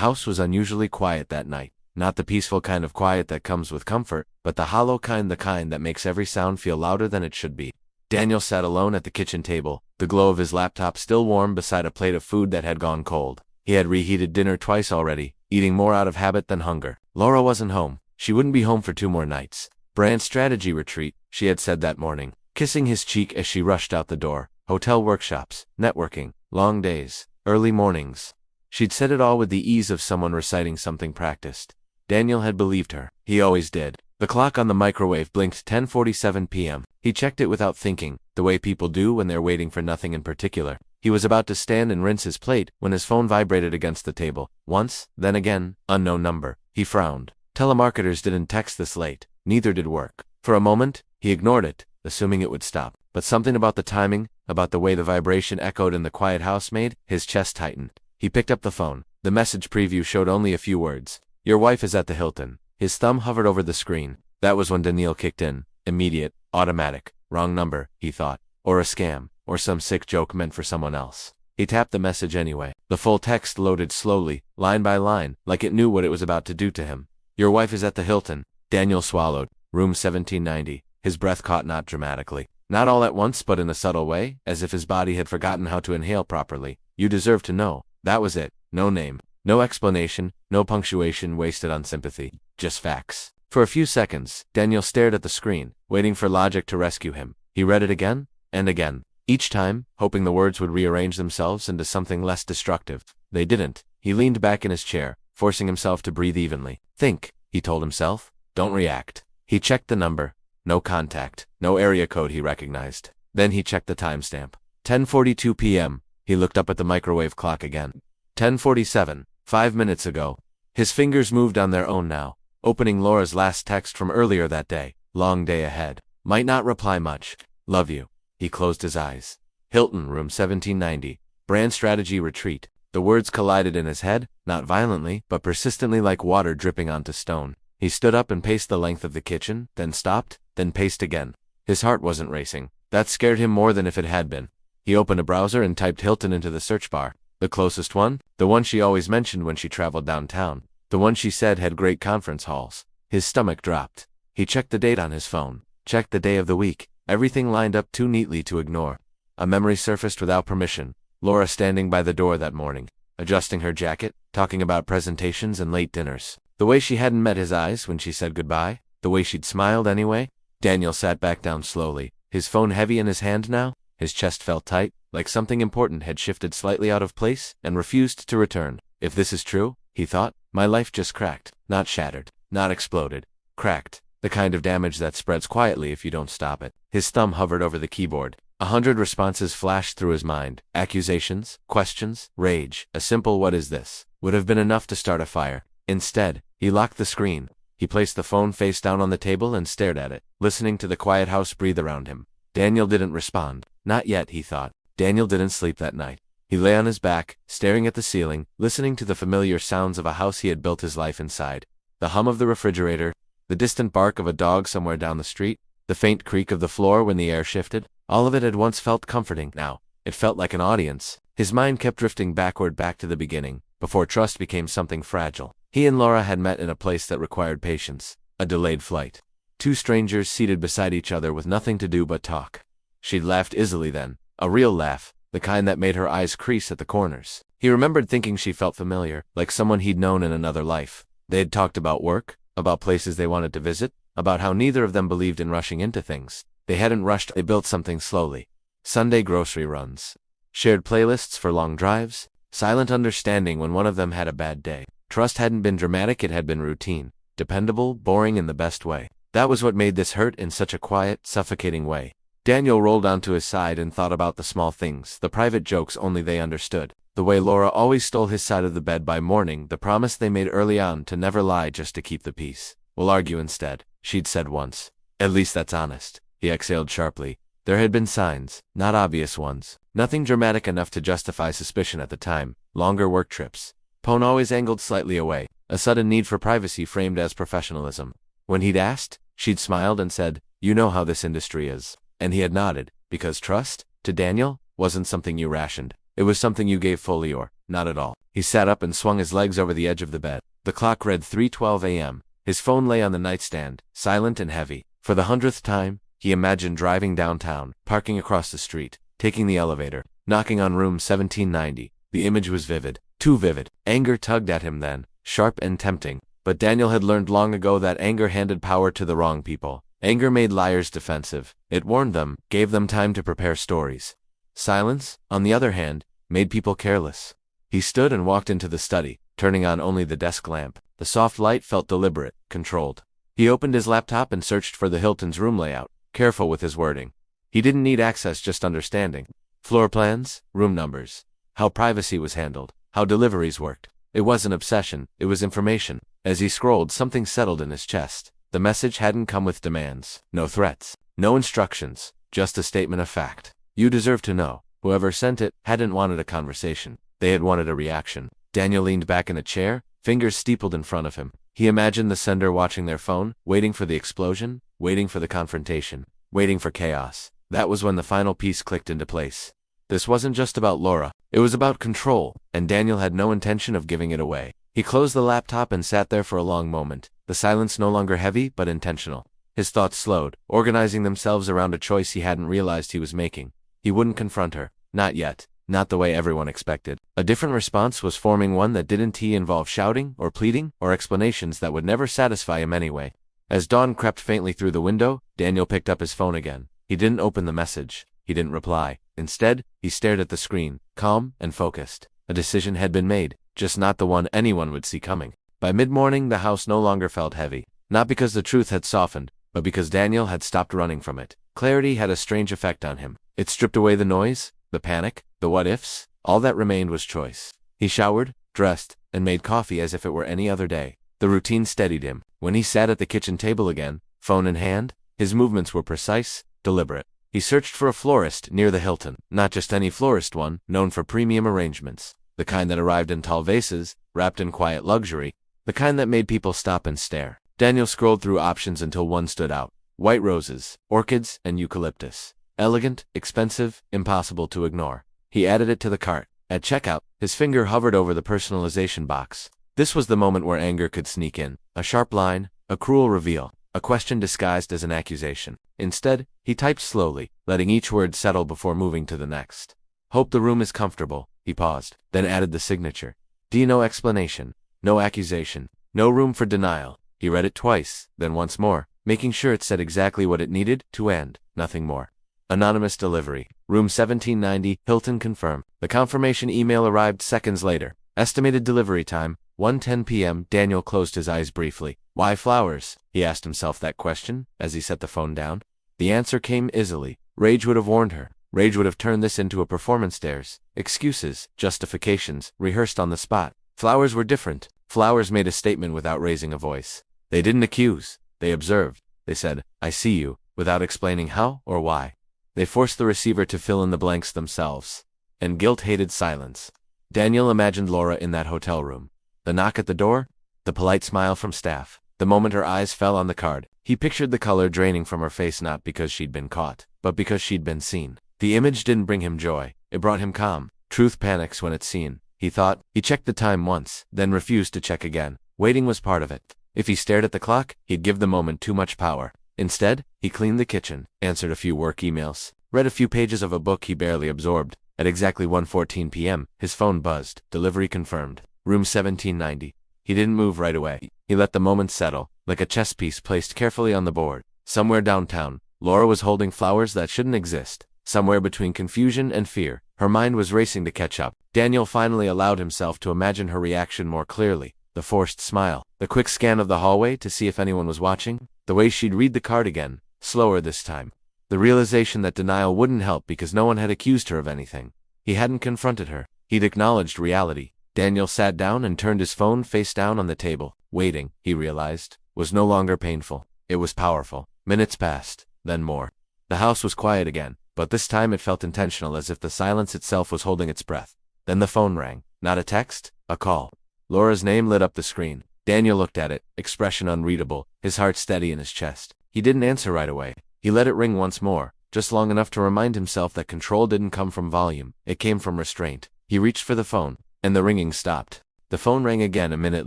house was unusually quiet that night. Not the peaceful kind of quiet that comes with comfort, but the hollow kind, the kind that makes every sound feel louder than it should be. Daniel sat alone at the kitchen table, the glow of his laptop still warm beside a plate of food that had gone cold. He had reheated dinner twice already, eating more out of habit than hunger. Laura wasn't home. She wouldn't be home for 2 more nights. Brand strategy retreat, she had said that morning, kissing his cheek as she rushed out the door. Hotel workshops, networking, long days, early mornings. She'd said it all with the ease of someone reciting something practiced. Daniel had believed her. He always did. The clock on the microwave blinked 10:47 p.m. He checked it without thinking, the way people do when they're waiting for nothing in particular. He was about to stand and rinse his plate when his phone vibrated against the table. Once, then again, unknown number. He frowned. Telemarketers didn't text this late. Neither did work. For a moment, he ignored it, assuming it would stop. But something about the timing, about the way the vibration echoed in the quiet house made his chest tighten. He picked up the phone. The message preview showed only a few words. Your wife is at the Hilton. His thumb hovered over the screen. That was when Daniel kicked in. Immediate, automatic. Wrong number, he thought. Or a scam, or some sick joke meant for someone else. He tapped the message anyway. The full text loaded slowly, line by line, like it knew what it was about to do to him. Your wife is at the Hilton. Daniel swallowed. Room 1790. His breath caught not dramatically. Not all at once, but in a subtle way, as if his body had forgotten how to inhale properly. You deserve to know. That was it. No name. No explanation, no punctuation wasted on sympathy. Just facts. For a few seconds, Daniel stared at the screen, waiting for logic to rescue him. He read it again, and again. Each time, hoping the words would rearrange themselves into something less destructive. They didn't. He leaned back in his chair, forcing himself to breathe evenly. Think, he told himself. Don't react. He checked the number. No contact. No area code he recognized. Then he checked the timestamp. 10:42 p.m. He looked up at the microwave clock again. 10:47. 5 minutes ago. His fingers moved on their own now, opening Laura's last text from earlier that day. Long day ahead. Might not reply much. Love you. He closed his eyes. Hilton, room 1790. Brand strategy retreat. The words collided in his head, not violently, but persistently like water dripping onto stone. He stood up and paced the length of the kitchen, then stopped, then paced again. His heart wasn't racing. That scared him more than if it had been. He opened a browser and typed Hilton into the search bar. The closest one? The one she always mentioned when she traveled downtown. The one she said had great conference halls. His stomach dropped. He checked the date on his phone. Checked the day of the week. Everything lined up too neatly to ignore. A memory surfaced without permission. Laura standing by the door that morning, adjusting her jacket, talking about presentations and late dinners. The way she hadn't met his eyes when she said goodbye. The way she'd smiled anyway. Daniel sat back down slowly, his phone heavy in his hand now. His chest felt tight, like something important had shifted slightly out of place and refused to return. If this is true, he thought, my life just cracked. Not shattered, not exploded. Cracked. The kind of damage that spreads quietly if you don't stop it. His thumb hovered over the keyboard. 100 responses flashed through his mind. Accusations, questions, rage. A simple "what is this?" would have been enough to start a fire. Instead, he locked the screen. He placed the phone face down on the table and stared at it, listening to the quiet house breathe around him. Daniel didn't respond. Not yet, he thought. Daniel didn't sleep that night. He lay on his back, staring at the ceiling, listening to the familiar sounds of a house he had built his life inside. The hum of the refrigerator, the distant bark of a dog somewhere down the street, the faint creak of the floor when the air shifted. All of it had once felt comforting. Now, it felt like an audience. His mind kept drifting backward back to the beginning, before trust became something fragile. He and Laura had met in a place that required patience. A delayed flight. 2 strangers seated beside each other with nothing to do but talk. She'd laughed easily then. A real laugh, the kind that made her eyes crease at the corners. He remembered thinking she felt familiar, like someone he'd known in another life. They had talked about work, about places they wanted to visit, about how neither of them believed in rushing into things. They hadn't rushed, they built something slowly. Sunday grocery runs. Shared playlists for long drives. Silent understanding when one of them had a bad day. Trust hadn't been dramatic, it had been routine. Dependable, boring in the best way. That was what made this hurt in such a quiet, suffocating way. Daniel rolled onto his side and thought about the small things, the private jokes only they understood. The way Laura always stole his side of the bed by morning, the promise they made early on to never lie just to keep the peace. We'll argue instead, she'd said once. At least that's honest. He exhaled sharply. There had been signs, not obvious ones. Nothing dramatic enough to justify suspicion at the time. Longer work trips. Pone always angled slightly away. A sudden need for privacy framed as professionalism. When he'd asked, she'd smiled and said, you know how this industry is. And he had nodded, because trust, to Daniel, wasn't something you rationed. It was something you gave fully or Not at all. He sat up and swung his legs over the edge of the bed. The clock read 3:12 a.m. His phone lay on the nightstand, silent and heavy. For the 100th time, he imagined driving downtown, parking across the street, taking the elevator, knocking on room 1790. The image was vivid, too vivid. Anger tugged at him then, sharp and tempting. But Daniel had learned long ago that anger handed power to the wrong people. Anger made liars defensive. It warned them, gave them time to prepare stories. Silence, on the other hand, made people careless. He stood and walked into the study, turning on only the desk lamp. The soft light felt deliberate, controlled. He opened his laptop and searched for the Hilton's room layout, careful with his wording. He didn't need access, just understanding. Floor plans, room numbers, how privacy was handled, how deliveries worked. It wasn't obsession, it was information. As he scrolled, something settled in his chest. The message hadn't come with demands, no threats, no instructions, just a statement of fact. You deserve to know. Whoever sent it hadn't wanted a conversation. They had wanted a reaction. Daniel leaned back in a chair, fingers steepled in front of him. He imagined the sender watching their phone, waiting for the explosion, waiting for the confrontation, waiting for chaos. That was when the final piece clicked into place. This wasn't just about Laura. It was about control, and Daniel had no intention of giving it away. He closed the laptop and sat there for a long moment, the silence no longer heavy but intentional. His thoughts slowed, organizing themselves around a choice he hadn't realized he was making. He wouldn't confront her. Not yet. Not the way everyone expected. A different response was forming, one that didn't involve shouting or pleading or explanations that would never satisfy him anyway. As dawn crept faintly through the window, Daniel picked up his phone again. He didn't open the message. He didn't reply. Instead, he stared at the screen, calm and focused. A decision had been made, just not the one anyone would see coming. By mid-morning, the house no longer felt heavy. Not because the truth had softened, but because Daniel had stopped running from it. Clarity had a strange effect on him. It stripped away the noise, the panic, the what-ifs. All that remained was choice. He showered, dressed, and made coffee as if it were any other day. The routine steadied him. When he sat at the kitchen table again, phone in hand, his movements were precise, deliberate. He searched for a florist near the Hilton. Not just any florist, one known for premium arrangements. The kind that arrived in tall vases, wrapped in quiet luxury. The kind that made people stop and stare. Daniel scrolled through options until one stood out. White roses, orchids, and eucalyptus. Elegant, expensive, impossible to ignore. He added it to the cart. At checkout, his finger hovered over the personalization box. This was the moment where anger could sneak in. A sharp line, a cruel reveal, a question disguised as an accusation. Instead, he typed slowly, letting each word settle before moving to the next. Hope the room is comfortable. He paused, then added the signature. No explanation, no accusation, no room for denial. He read it twice, then once more, making sure it said exactly what it needed to end, nothing more. Anonymous delivery. Room 1790, Hilton confirmed. The confirmation email arrived seconds later. Estimated delivery time, 1:10 p.m. Daniel closed his eyes briefly. Why flowers? He asked himself that question as he set the phone down. The answer came easily. Rage would have warned her. Rage would have turned this into a performance stairs. Excuses, justifications, rehearsed on the spot. Flowers were different. Flowers made a statement without raising a voice. They didn't accuse. They observed. They said, I see you, without explaining how or why. They forced the receiver to fill in the blanks themselves. And guilt hated silence. Daniel imagined Laura in that hotel room. The knock at the door, the polite smile from staff. The moment her eyes fell on the card, he pictured the color draining from her face, not because she'd been caught, but because she'd been seen. The image didn't bring him joy. It brought him calm. Truth panics when it's seen, he thought. He checked the time once, then refused to check again. Waiting was part of it. If he stared at the clock, he'd give the moment too much power. Instead, he cleaned the kitchen, answered a few work emails, read a few pages of a book he barely absorbed. At exactly 1:14 p.m., his phone buzzed. Delivery confirmed. Room 1790. He didn't move right away. He let the moment settle, like a chess piece placed carefully on the board. Somewhere downtown, Laura was holding flowers that shouldn't exist. Somewhere between confusion and fear, her mind was racing to catch up. Daniel finally allowed himself to imagine her reaction more clearly. The forced smile, the quick scan of the hallway to see if anyone was watching, the way she'd read the card again, slower this time. The realization that denial wouldn't help because no one had accused her of anything. He hadn't confronted her. He'd acknowledged reality. Daniel sat down and turned his phone face down on the table. Waiting, he realized, was no longer painful. It was powerful. Minutes passed, then more. The house was quiet again, but this time it felt intentional, as if the silence itself was holding its breath. Then the phone rang. Not a text, a call. Laura's name lit up the screen. Daniel looked at it, expression unreadable, his heart steady in his chest. He didn't answer right away. He let it ring once more, just long enough to remind himself that control didn't come from volume. It came from restraint. He reached for the phone, and the ringing stopped. The phone rang again a minute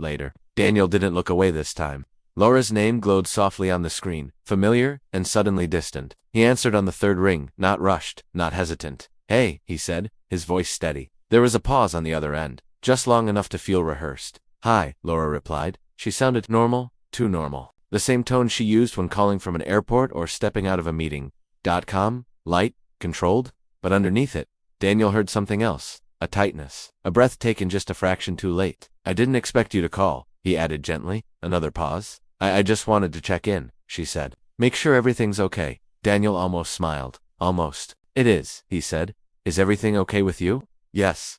later. Daniel didn't look away this time. Laura's name glowed softly on the screen, familiar and suddenly distant. He answered on the third ring, not rushed, not hesitant. "Hey," he said, his voice steady. There was a pause on the other end, just long enough to feel rehearsed. "Hi," Laura replied. She sounded normal, too normal. The same tone she used when calling from an airport or stepping out of a meeting. Calm, light, controlled. But underneath it, Daniel heard something else. A tightness. A breath taken just a fraction too late. "I didn't expect you to call," he added gently. Another pause. I just wanted to check in," she said. "Make sure everything's okay." Daniel almost smiled. "Almost." "It is," he said. "Is everything okay with you?" Yes,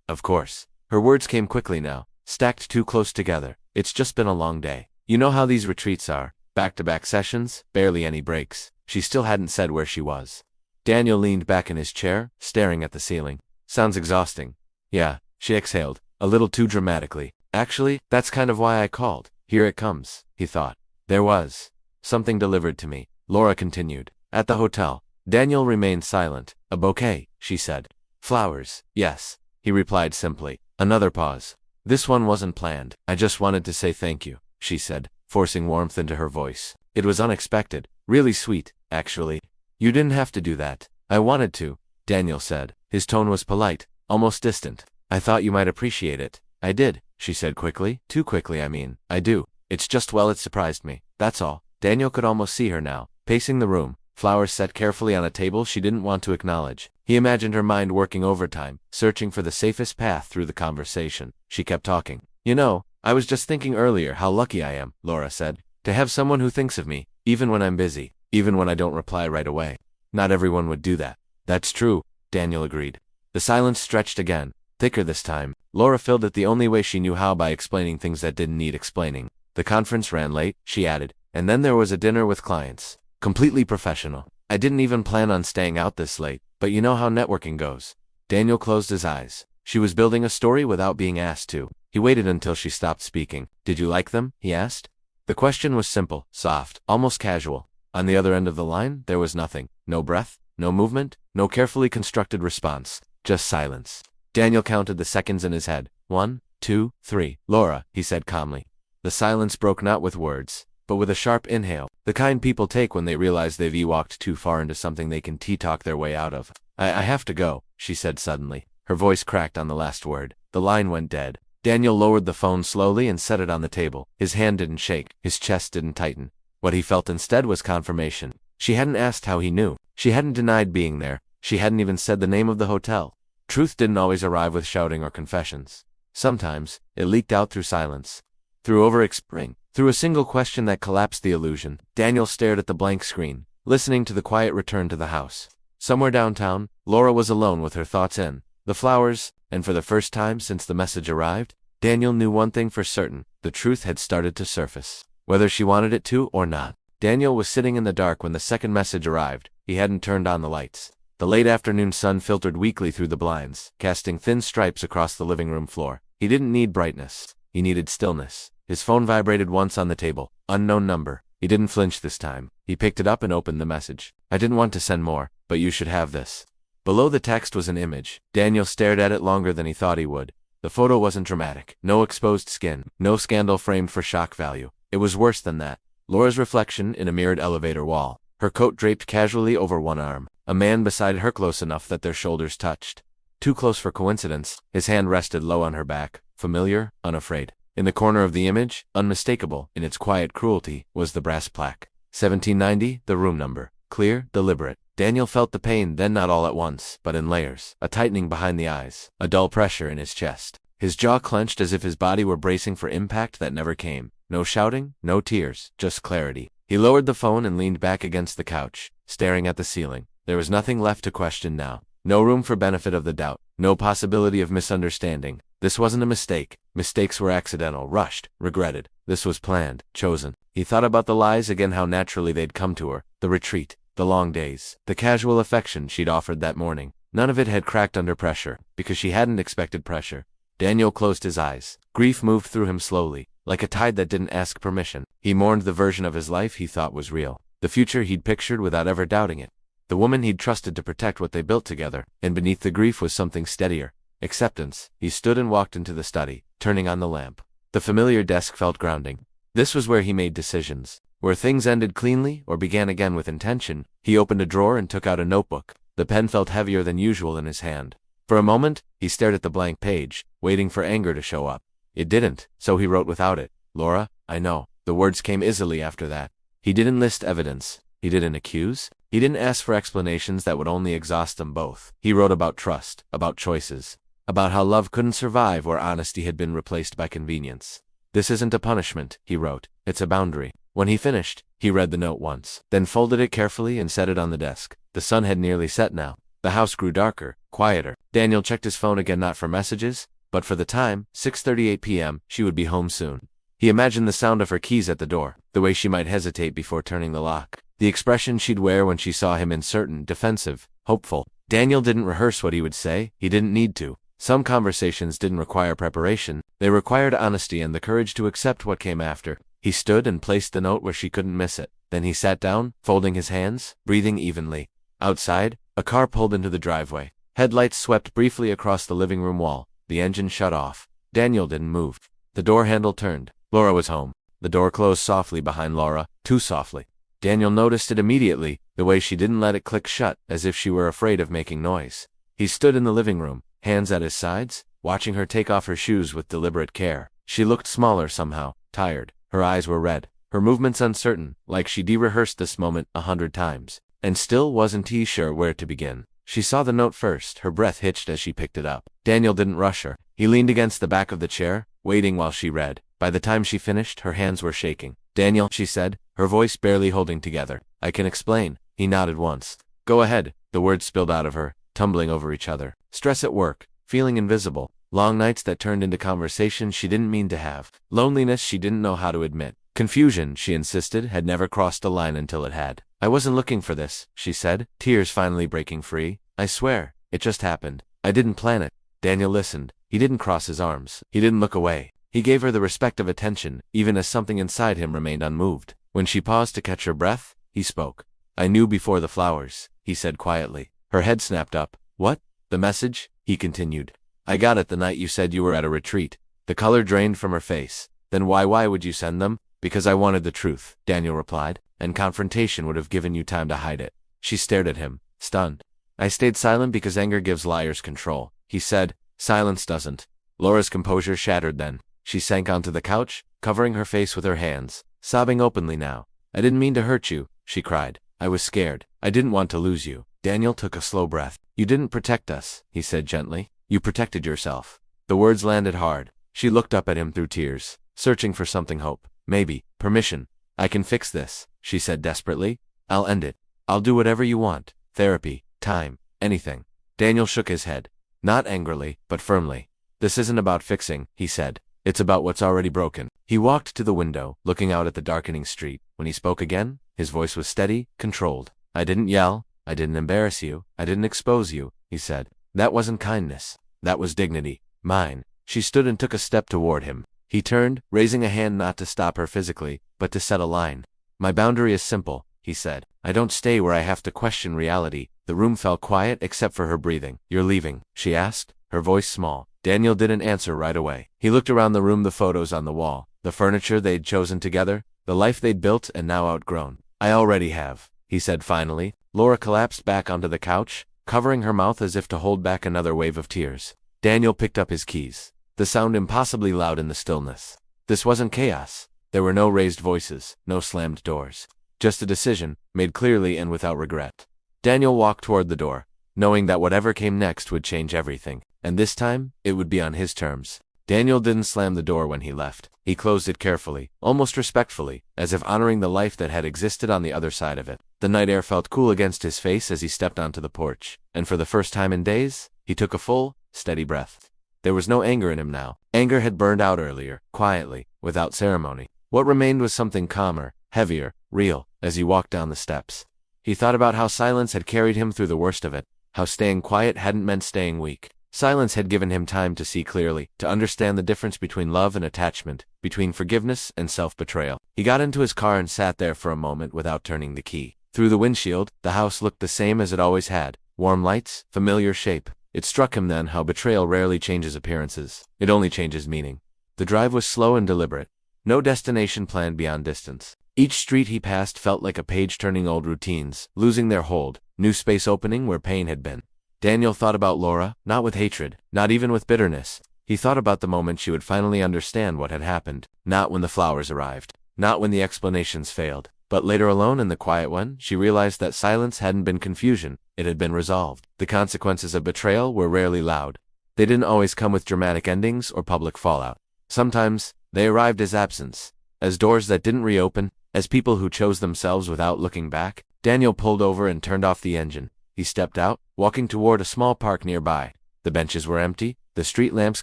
of course." Her words came quickly now, stacked too close together. "It's just been a long day. You know how these retreats are. Back-to-back sessions, barely any breaks." She still hadn't said where she was. Daniel leaned back in his chair, staring at the ceiling. "Sounds exhausting." "Yeah," she exhaled, a little too dramatically. "Actually, that's kind of why I called. Here it comes," he thought. "There was something delivered to me," Laura continued. "At the hotel." Daniel remained silent. "A bouquet," she said. "Flowers, yes," he replied simply. Another pause. "This one wasn't planned. I just wanted to say thank you," she said, forcing warmth into her voice. "It was unexpected, really sweet, actually." "You didn't have to do that." "I wanted to," Daniel said. His tone was polite, almost distant. "I thought you might appreciate it." "I did," she said quickly. "Too quickly, I mean. I do. It's just, well, it surprised me. That's all." Daniel could almost see her now, pacing the room, flowers set carefully on a table she didn't want to acknowledge. He imagined her mind working overtime, searching for the safest path through the conversation. She kept talking. "You know, I was just thinking earlier how lucky I am," Laura said, "to have someone who thinks of me, even when I'm busy, even when I don't reply right away. Not everyone would do that." "That's true," Daniel agreed. The silence stretched again, thicker this time. Laura filled it the only way she knew how, by explaining things that didn't need explaining. "The conference ran late," she added, "and then there was a dinner with clients. Completely professional. I didn't even plan on staying out this late, but you know how networking goes." Daniel closed his eyes. She was building a story without being asked to. He waited until she stopped speaking. "Did you like them?" he asked. The question was simple, soft, almost casual. On the other end of the line, there was nothing. No breath, no movement, no carefully constructed response. Just silence. Daniel counted the seconds in his head. 1, 2, 3. "Laura," he said calmly. The silence broke not with words, but with a sharp inhale, the kind people take when they realize they've walked too far into something they can tea-talk their way out of. I have to go," she said suddenly. Her voice cracked on the last word. The line went dead. Daniel lowered the phone slowly and set it on the table. His hand didn't shake, his chest didn't tighten. What he felt instead was confirmation. She hadn't asked how he knew. She hadn't denied being there. She hadn't even said the name of the hotel. Truth didn't always arrive with shouting or confessions. Sometimes, it leaked out through silence. Through over-explaining. Through a single question that collapsed the illusion. Daniel stared at the blank screen, listening to the quiet return to the house. Somewhere downtown, Laura was alone with her thoughts in the flowers, and for the first time since the message arrived, Daniel knew one thing for certain: the truth had started to surface. Whether she wanted it to or not. Daniel was sitting in the dark when the second message arrived. He hadn't turned on the lights. The late afternoon sun filtered weakly through the blinds, casting thin stripes across the living room floor. He didn't need brightness. He needed stillness. His phone vibrated once on the table. Unknown number. He didn't flinch this time. He picked it up and opened the message. "I didn't want to send more, but you should have this." Below the text was an image. Daniel stared at it longer than he thought he would. The photo wasn't dramatic. No exposed skin. No scandal framed for shock value. It was worse than that. Laura's reflection in a mirrored elevator wall. Her coat draped casually over one arm. A man beside her, close enough that their shoulders touched. Too close for coincidence. His hand rested low on her back. Familiar, unafraid. In the corner of the image, unmistakable in its quiet cruelty, was the brass plaque. 1790, the room number. Clear, deliberate. Daniel felt the pain, then not all at once, but in layers. A tightening behind the eyes. A dull pressure in his chest. His jaw clenched as if his body were bracing for impact that never came. No shouting, no tears, just clarity. He lowered the phone and leaned back against the couch, staring at the ceiling. There was nothing left to question now. No room for benefit of the doubt. No possibility of misunderstanding. This wasn't a mistake. Mistakes were accidental, rushed, regretted. This was planned, chosen. He thought about the lies again, how naturally they'd come to her. The retreat, the long days, the casual affection she'd offered that morning. None of it had cracked under pressure, because she hadn't expected pressure. Daniel closed his eyes. Grief moved through him slowly, like a tide that didn't ask permission. He mourned the version of his life he thought was real. The future he'd pictured without ever doubting it. The woman he'd trusted to protect what they built together. And beneath the grief was something steadier. acceptance. He stood and walked into the study, turning on the lamp. The familiar desk felt grounding. This was where he made decisions, where things ended cleanly or began again with intention. He opened a drawer and took out a notebook. The pen felt heavier than usual in his hand. For a moment, he stared at the blank page, waiting for anger to show up. It didn't, so he wrote without it. Laura, I know. The words came easily after that. He didn't list evidence. He didn't accuse. He didn't ask for explanations that would only exhaust them both. He wrote about trust, about choices, about how love couldn't survive where honesty had been replaced by convenience. This isn't a punishment, he wrote. It's a boundary. When he finished, he read the note once, then folded it carefully and set it on the desk. The sun had nearly set now. The house grew darker, quieter. Daniel checked his phone again, not for messages, but for the time. 6:38 p.m. She would be home soon. He imagined the sound of her keys at the door, the way she might hesitate before turning the lock, the expression she'd wear when she saw him, uncertain, defensive, hopeful. Daniel didn't rehearse what he would say. He didn't need to. Some conversations didn't require preparation. They required honesty and the courage to accept what came after. He stood and placed the note where she couldn't miss it. Then he sat down, folding his hands, breathing evenly. Outside, a car pulled into the driveway. Headlights swept briefly across the living room wall. The engine shut off. Daniel didn't move. The door handle turned. Laura was home. The door closed softly behind Laura, too softly. Daniel noticed it immediately, the way she didn't let it click shut, as if she were afraid of making noise. He stood in the living room, hands at his sides, watching her take off her shoes with deliberate care. She looked smaller somehow, tired. Her eyes were red, her movements uncertain, like she de-rehearsed this moment 100 times. And still wasn't he sure where to begin. She saw the note first, her breath hitched as she picked it up. Daniel didn't rush her. He leaned against the back of the chair, waiting while she read. By the time she finished, her hands were shaking. Daniel, she said, her voice barely holding together. I can explain. He nodded once. Go ahead. The words spilled out of her, tumbling over each other. Stress at work, feeling invisible, long nights that turned into conversations she didn't mean to have, loneliness she didn't know how to admit, confusion, she insisted, had never crossed a line until it had. I wasn't looking for this, she said, tears finally breaking free. I swear, it just happened. I didn't plan it. Daniel listened. He didn't cross his arms. He didn't look away. He gave her the respect of attention, even as something inside him remained unmoved. When she paused to catch her breath, he spoke. I knew before the flowers, he said quietly. Her head snapped up. What? The message? He continued. I got it the night you said you were at a retreat. The color drained from her face. Then why would you send them? Because I wanted the truth, Daniel replied, and confrontation would have given you time to hide it. She stared at him, stunned. I stayed silent because anger gives liars control, he said. Silence doesn't. Laura's composure shattered then. She sank onto the couch, covering her face with her hands, sobbing openly now. I didn't mean to hurt you, she cried. I was scared. I didn't want to lose you. Daniel took a slow breath. You didn't protect us, he said gently. You protected yourself. The words landed hard. She looked up at him through tears, searching for something hope. Maybe, permission. I can fix this, she said desperately. I'll end it. I'll do whatever you want. Therapy, time, anything. Daniel shook his head. Not angrily, but firmly. This isn't about fixing, he said. It's about what's already broken. He walked to the window, looking out at the darkening street. When he spoke again, his voice was steady, controlled. I didn't yell. I didn't embarrass you. I didn't expose you, he said. That wasn't kindness. That was dignity. Mine. She stood and took a step toward him. He turned, raising a hand not to stop her physically, but to set a line. My boundary is simple, he said. I don't stay where I have to question reality. The room fell quiet except for her breathing. You're leaving? She asked, her voice small. Daniel didn't answer right away. He looked around the room, the photos on the wall, the furniture they'd chosen together, the life they'd built and now outgrown. I already have, he said finally. Laura collapsed back onto the couch, covering her mouth as if to hold back another wave of tears. Daniel picked up his keys, the sound impossibly loud in the stillness. This wasn't chaos. There were no raised voices, no slammed doors. Just a decision, made clearly and without regret. Daniel walked toward the door, knowing that whatever came next would change everything. And this time, it would be on his terms. Daniel didn't slam the door when he left. He closed it carefully, almost respectfully, as if honoring the life that had existed on the other side of it. The night air felt cool against his face as he stepped onto the porch, and for the first time in days, he took a full, steady breath. There was no anger in him now. Anger had burned out earlier, quietly, without ceremony. What remained was something calmer, heavier, real, as he walked down the steps. He thought about how silence had carried him through the worst of it, how staying quiet hadn't meant staying weak. Silence had given him time to see clearly, to understand the difference between love and attachment, between forgiveness and self-betrayal. He got into his car and sat there for a moment without turning the key. Through the windshield, the house looked the same as it always had. Warm lights, familiar shape. It struck him then how betrayal rarely changes appearances. It only changes meaning. The drive was slow and deliberate. No destination planned beyond distance. Each street he passed felt like a page turning old routines, losing their hold, new space opening where pain had been. Daniel thought about Laura, not with hatred, not even with bitterness. He thought about the moment she would finally understand what had happened, not when the flowers arrived, not when the explanations failed, but later alone in the quiet one, she realized that silence hadn't been confusion, it had been resolved. The consequences of betrayal were rarely loud. They didn't always come with dramatic endings or public fallout. Sometimes, they arrived as absence, as doors that didn't reopen, as people who chose themselves without looking back. Daniel pulled over and turned off the engine. He stepped out, walking toward a small park nearby. The benches were empty, the street lamps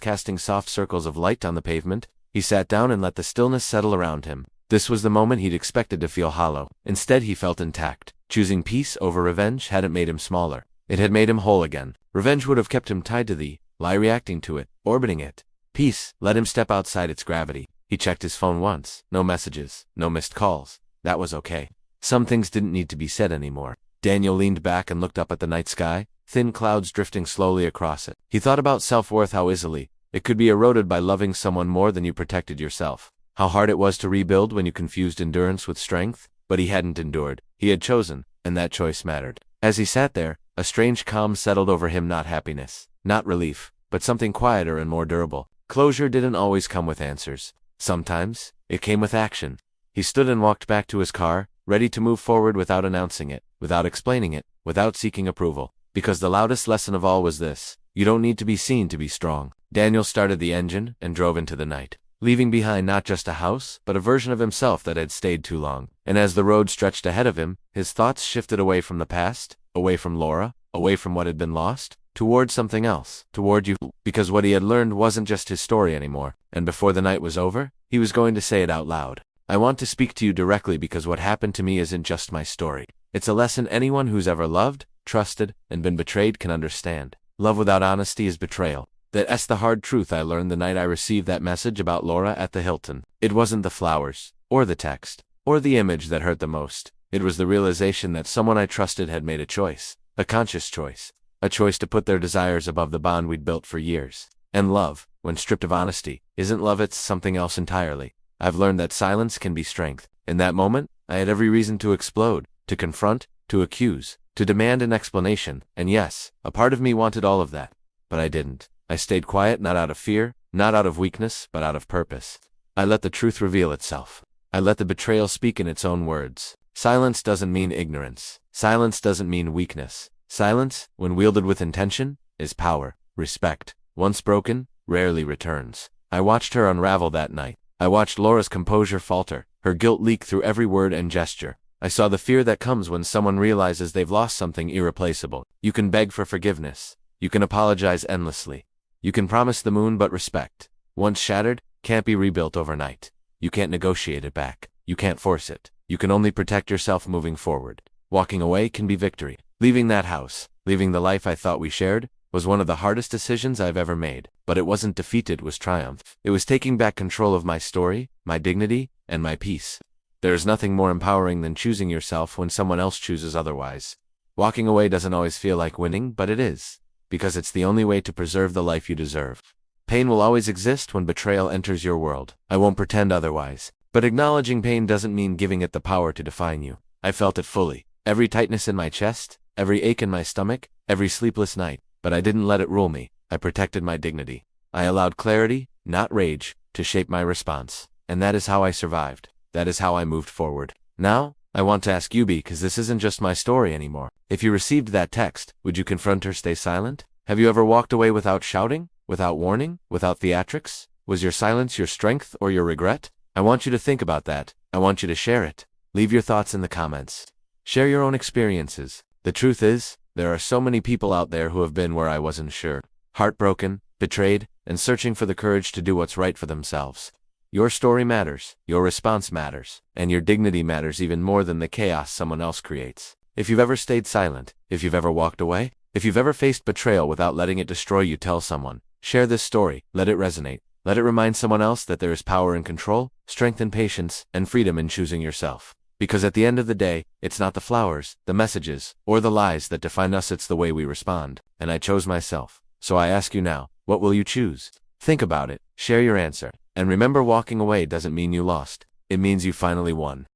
casting soft circles of light on the pavement. He sat down and let the stillness settle around him. This was the moment he'd expected to feel hollow. Instead, he felt intact. Choosing peace over revenge hadn't made him smaller. It had made him whole again. Revenge would have kept him tied to the lie, reacting to it, orbiting it. Peace let him step outside its gravity. He checked his phone once. No messages, no missed calls. That was okay. Some things didn't need to be said anymore. Daniel leaned back and looked up at the night sky, thin clouds drifting slowly across it. He thought about self-worth, how easily it could be eroded by loving someone more than you protected yourself. How hard it was to rebuild when you confused endurance with strength. But he hadn't endured. He had chosen, and that choice mattered. As he sat there, a strange calm settled over him, not happiness, not relief, but something quieter and more durable. Closure didn't always come with answers. Sometimes, it came with action. He stood and walked back to his car, ready to move forward without announcing it, without explaining it, without seeking approval. Because the loudest lesson of all was this: you don't need to be seen to be strong. Daniel started the engine and drove into the night, leaving behind not just a house, but a version of himself that had stayed too long. And as the road stretched ahead of him, his thoughts shifted away from the past, away from Laura, away from what had been lost, toward something else, toward you, because what he had learned wasn't just his story anymore. And before the night was over, he was going to say it out loud. I want to speak to you directly because what happened to me isn't just my story. It's a lesson anyone who's ever loved, trusted, and been betrayed can understand. Love without honesty is betrayal. That's the hard truth I learned the night I received that message about Laura at the Hilton. It wasn't the flowers, or the text, or the image that hurt the most. It was the realization that someone I trusted had made a choice, a conscious choice, a choice to put their desires above the bond we'd built for years. And love, when stripped of honesty, isn't love, it's something else entirely. I've learned that silence can be strength. In that moment, I had every reason to explode, to confront, to accuse, to demand an explanation, and yes, a part of me wanted all of that. But I didn't. I stayed quiet, not out of fear, not out of weakness, but out of purpose. I let the truth reveal itself. I let the betrayal speak in its own words. Silence doesn't mean ignorance. Silence doesn't mean weakness. Silence, when wielded with intention, is power. Respect, once broken, rarely returns. I watched her unravel that night. I watched Laura's composure falter, her guilt leak through every word and gesture. I saw the fear that comes when someone realizes they've lost something irreplaceable. You can beg for forgiveness. You can apologize endlessly. You can promise the moon, but respect, once shattered, can't be rebuilt overnight. You can't negotiate it back. You can't force it. You can only protect yourself moving forward. Walking away can be victory. Leaving that house, leaving the life I thought we shared, was one of the hardest decisions I've ever made. But it wasn't defeat, it was triumph. It was taking back control of my story, my dignity, and my peace. There is nothing more empowering than choosing yourself when someone else chooses otherwise. Walking away doesn't always feel like winning, but it is. Because it's the only way to preserve the life you deserve. Pain will always exist when betrayal enters your world. I won't pretend otherwise. But acknowledging pain doesn't mean giving it the power to define you. I felt it fully. Every tightness in my chest, every ache in my stomach, every sleepless night. But I didn't let it rule me. I protected my dignity. I allowed clarity, not rage, to shape my response. And that is how I survived. That is how I moved forward. Now, I want to ask you, because this isn't just my story anymore. If you received that text, would you confront or stay silent? Have you ever walked away without shouting, without warning, without theatrics? Was your silence your strength or your regret? I want you to think about that. I want you to share it. Leave your thoughts in the comments. Share your own experiences. The truth is, there are so many people out there who have been where I wasn't sure. Heartbroken, betrayed, and searching for the courage to do what's right for themselves. Your story matters, your response matters, and your dignity matters even more than the chaos someone else creates. If you've ever stayed silent, if you've ever walked away, if you've ever faced betrayal without letting it destroy you, tell someone. Share this story, let it resonate. Let it remind someone else that there is power in control, strength in patience, and freedom in choosing yourself. Because at the end of the day, it's not the flowers, the messages, or the lies that define us, it's the way we respond. And I chose myself. So I ask you now, what will you choose? Think about it, share your answer, and remember, walking away doesn't mean you lost. It means you finally won.